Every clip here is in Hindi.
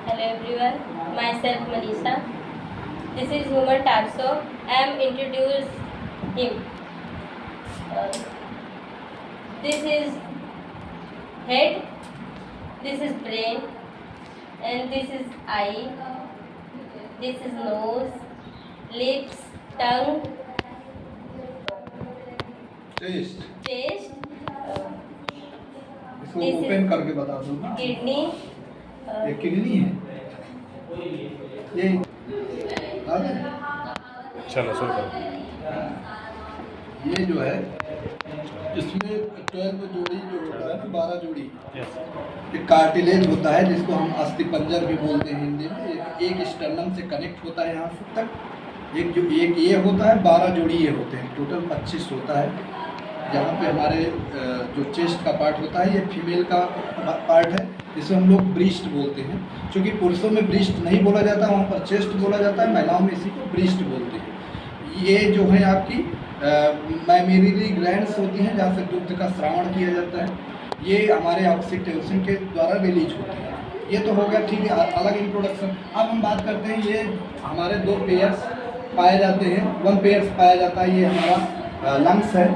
Hello everyone, myself Manisha. This is human torso. I am introduce him. This is head, this is brain, and this is eye, this is nose, lips, tongue, chest chest, इसको This is- ओपन करके बता दो ना। kidney, ये किडनी है, ये चलो शुरू करो। ये जो है इसमें 12 जोड़ी जो होता है ना, 12 जोड़ी यस। एक कार्टिलेज होता है जिसको हम अस्थिपंजर भी बोलते हैं हिंदी में। एक स्टर्नम से कनेक्ट होता है यहाँ तक। एक ये होता है, 12 जोड़ी ये होते हैं, टोटल 25 होता है। जहाँ पे हमारे जो चेस्ट का पार्ट होता है ये फीमेल का पार्ट है, जिसे हम लोग ब्रीस्ट बोलते हैं। क्योंकि पुरुषों में ब्रीस्ट नहीं बोला जाता, वहाँ पर चेस्ट बोला जाता है, महिलाओं में इसी को ब्रीस्ट बोलते हैं। ये जो है आपकी मैमेरी ग्लैंड्स होती हैं जहाँ से दुग्ध का श्रावण किया जाता है। ये हमारे ऑक्सीटोसिन के द्वारा रिलीज होते हैं। ये तो हो गया, ठीक है, अलग इंट्रोडक्शन। अब हम बात करते हैं, ये हमारे 2 पेयर्स पाए जाते हैं, 1 पेयर्स पाया जाता है। ये हमारा लंग्स है,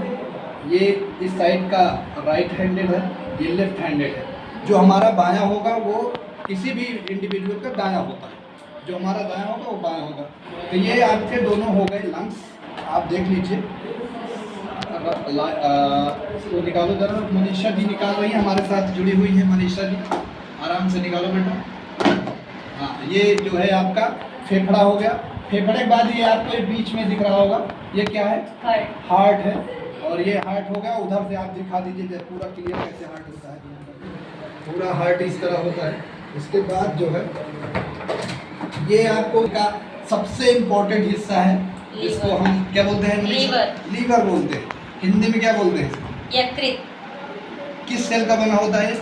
ये इस साइड का राइट हैंडेड है, ये लेफ्ट हैंडेड है। जो हमारा बायां होगा वो किसी भी इंडिविजुअल का दायां होता है, जो हमारा दायां होगा वो बायां होगा। तो ये आपके दोनों हो गए लंग्स, आप देख लीजिए। इसको निकालो जरा, मनीषा जी निकाल रही हैं, हमारे साथ जुड़ी हुई हैं मनीषा जी, आराम से निकालो बेटा। हाँ, ये जो है आपका फेफड़ा हो गया। फेफड़े के बाद ये आपको ये बीच में दिख रहा होगा, ये क्या है? heart. हार्ट है, और ये हार्ट हो गया। उधर से आप दिखा दीजिए पूरा क्लियर कैसे हार्ट होता है। पूरा हार्ट इस तरह होता है। इसके बाद जो है ये आपको का सबसे इम्पोर्टेंट हिस्सा है, इसको हम क्या बोलते हैं? लीवर। लीवर बोलते हैं। हिंदी में क्या बोलते हैं? यकृत. किस सेल का बना होता है?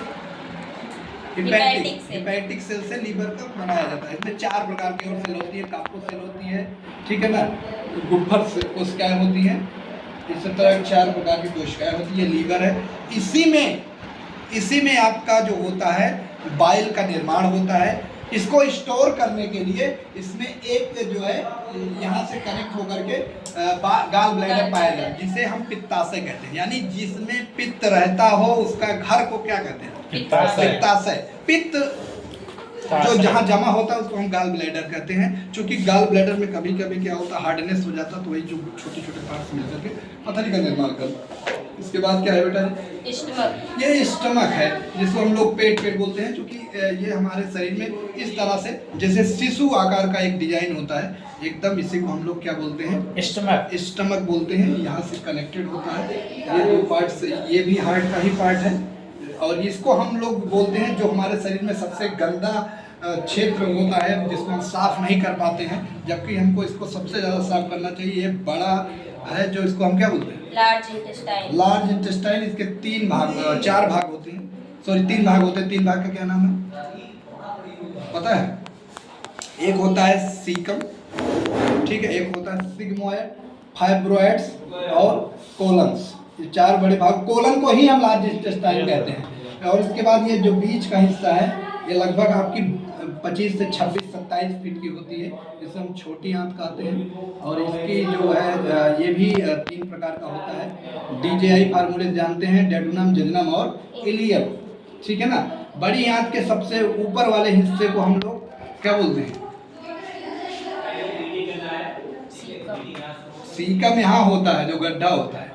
Hepatic cell. हिपैटिक सेल से लीवर का बनाया जाता है। इसमें 4 प्रकार की और सेल होती है। काप्रो सेल होती है, ठीक है ना, गुब्बर कोशिकाएं होती हैं, इस तरह 4 प्रकार की कोशिकाएं होती है। लीवर है, इसी में आपका जो होता है बाइल का निर्माण होता है। इसको स्टोर करने के लिए इसमें एक जो है यहाँ से कनेक्ट होकर के गाल ब्लैडर पाया जाए, जिसे हम पित्ताशय कहते हैं। यानी जिसमें पित्त रहता हो उसका घर को क्या कहते हैं? पित्ताशय। पित्त जो जहाँ जमा होता है उसको हम गाल ब्लैडर कहते हैं। क्योंकि गाल ब्लैडर में कभी कभी क्या होता है, हार्डनेस हो जाता है, तो वही जो छोटे छोटे पार्ट्स मिलकर के पथरी का निर्माण करता है। इसके बाद क्या है बेटा? स्टमक. ये स्टमक है, जिसको हम लोग पेट बोलते हैं। क्योंकि ये हमारे शरीर में इस तरह से जैसे शिशु आकार का एक डिजाइन होता है एकदम, इसी को हम लोग क्या बोलते हैं? स्टमक बोलते हैं। यहाँ से कनेक्टेड होता है ये 2 पार्ट्स। ये भी हार्ट का ही पार्ट है, और इसको हम लोग बोलते हैं जो हमारे शरीर में सबसे गंदा क्षेत्र होता है, जिसको हम साफ नहीं कर पाते हैं, जबकि हमको इसको सबसे ज़्यादा साफ करना चाहिए। ये बड़ा है जो इसको हम क्या बोलते हैं? Large intestine. Large intestine. इसके 4 भाग होते हैं, सॉरी 3 भाग होते हैं। 3 भाग का क्या नाम है पता है? एक होता है सीकम, ठीक है, एक होता है सिग्मोइड, फाइब्रोइड्स और कोलन्स। ये 4 बड़े भाग। कोलन को ही हम लार्ज इंटेस्टाइन कहते हैं। और इसके बाद ये जो बीच का हिस्सा है ये लगभग आपकी 25 से 26-27 फीट की होती है, जिसे हम छोटी आंत कहते हैं। और इसकी जो है ये भी 3 प्रकार का होता है। DJI फार्मूले जानते हैं, डेडुनम, जेजुनम और इलियम, ठीक है ना। बड़ी आंत के सबसे ऊपर वाले हिस्से को हम लोग क्या बोलते हैं? सीकम यहाँ होता है, जो गड्ढा होता है,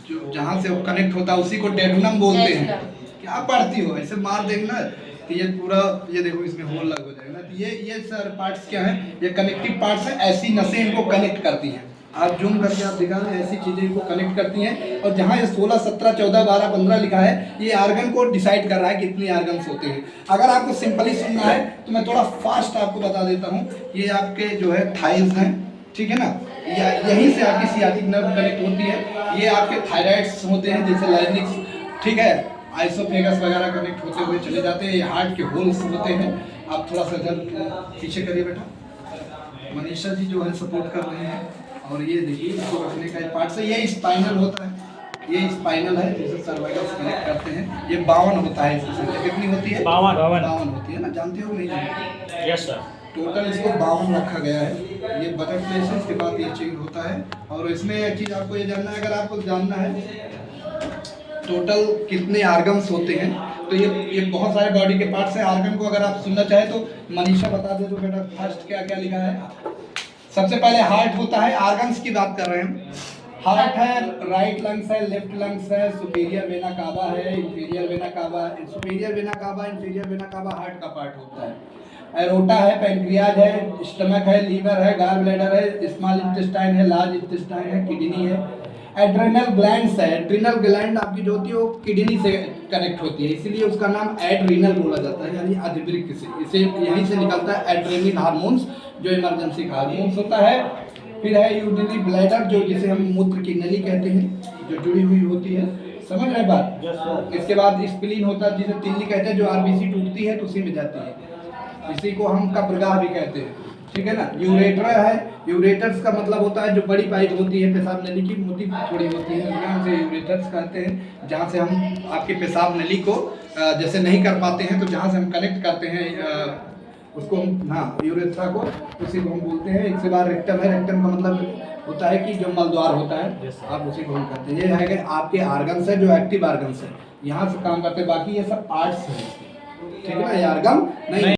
जो जहाँ से वो कनेक्ट होता है, उसी को डेडुनम बोलते हैं। क्या पढ़ती हो, ऐसे मार देंगे तो ये पूरा, ये देखो इसमें होल लग हो जाएगा। तो ये सर पार्ट्स क्या हैं? ये कनेक्टिव पार्ट्स हैं। ऐसी नसें इनको कनेक्ट करती हैं। आप जूम करके आप दिखा रहे हैं, ऐसी चीज़ें इनको कनेक्ट करती हैं। और जहाँ ये 16, 17, 14, 12, 15 लिखा है, ये आर्गन को डिसाइड कर रहा है कितने आर्गन्स होते हैं। अगर आपको सिंपली सुनना है तो मैं थोड़ा फास्ट आपको बता देता हूँ। ये आपके जो है थाइज हैं, ठीक है ना, यहीं से आपकी सियाटिक नर्व कनेक्ट होती है। ये आपके थायराइड्स होते हैं, जैसे लाइनिक्स, ठीक है, आइसोफेगस वगैरह कनेक्ट होते हुए चले जाते हैं। ये हार्ट के होल्स होते हैं। आप थोड़ा सा इधर पीछे करिए बेटा। मनीषा जी जो है सपोर्ट कर रहे हैं। और ये देखिए, इसको रखने का एक पार्ट से ये स्पाइनल होता है। ये स्पाइनल है जिसे सर्वाइकल से कनेक्ट करते हैं। ये 52 होता है, इसकी संख्या कितनी होती है? 52 होती है ना, जानते हो नहीं जानते? Yes sir. टोटल इसको 52 रखा गया है। ये बजट प्लेसेस के बाद ये चेंज होता है। और इसमें एक चीज़ आपको ये जानना है, अगर आपको जानना है टोटल कितने आर्गन्स होते हैं, तो ये बहुत सारे बॉडी के पार्ट्स हैं। आर्गन को अगर आप सुनना चाहे तो मनीषा बता दे तो बेटा फर्स्ट क्या क्या लिखा है। सबसे पहले हार्ट होता है, आर्गन्स की बात कर रहे हैं। हार्ट है, राइट लंग्स है, लेफ्ट लंग्स है, सुपीरियर वेना कावा है, inferior vena cava. Superior vena cava, inferior vena cava heart का पार्ट होता है। एरोटा है, पैंक्रियाज है, स्टमक है, लीवर है, गॉल ब्लैडर है, स्मॉल इंटेस्टाइन है, लार्ज इंटेस्टाइन है, किडनी है। एड्रेनल ग्लैंड्स है, एड्रिनल ग्लैंड आपकी जो होती है वो किडनी से कनेक्ट होती है, इसीलिए उसका नाम एड्रीनल बोला जाता है, यानी अधिवृक्क से। इसे यहीं से निकलता है एड्रेनल हार्मोन्स, जो इमरजेंसी हार्मोन्स होता है। फिर है यूरिनरी ब्लैडर, जो जिसे हम मूत्र की नली कहते हैं, जो जुड़ी हुई होती है। समझ रहे बात? इसके बाद स्प्लीन होता है, जिसे तिल्ली कहते हैं, जो आरबीसी टूटती है तो उसी में जाती है। इसी को हम कब्रगाह भी कहते हैं, ठीक है ना। यूरेटर है, यूरेटर्स का मतलब होता है जो बड़ी पाइप होती है पेशाब नली की, मोटी थोड़ी होती है, यहाँ से यूरेटर्स कहते हैं, जहाँ से हम आपके पेशाब नली को जैसे नहीं कर पाते हैं तो जहाँ से हम कनेक्ट करते हैं उसको हम, हाँ, यूरेथ्रा को, उसी को हम बोलते हैं। इसके बाद रेक्टम है, रेक्टम का मतलब होता है कि जो मलद्वार होता है, आप उसी को हम कहते हैं। ये है कि आपके आर्गन्स है जो एक्टिव आर्गन्स है, यहाँ से काम करते हैं। बाकी ये सब पार्ट्स हैं, ठीक है ना, ये आर्गन नहीं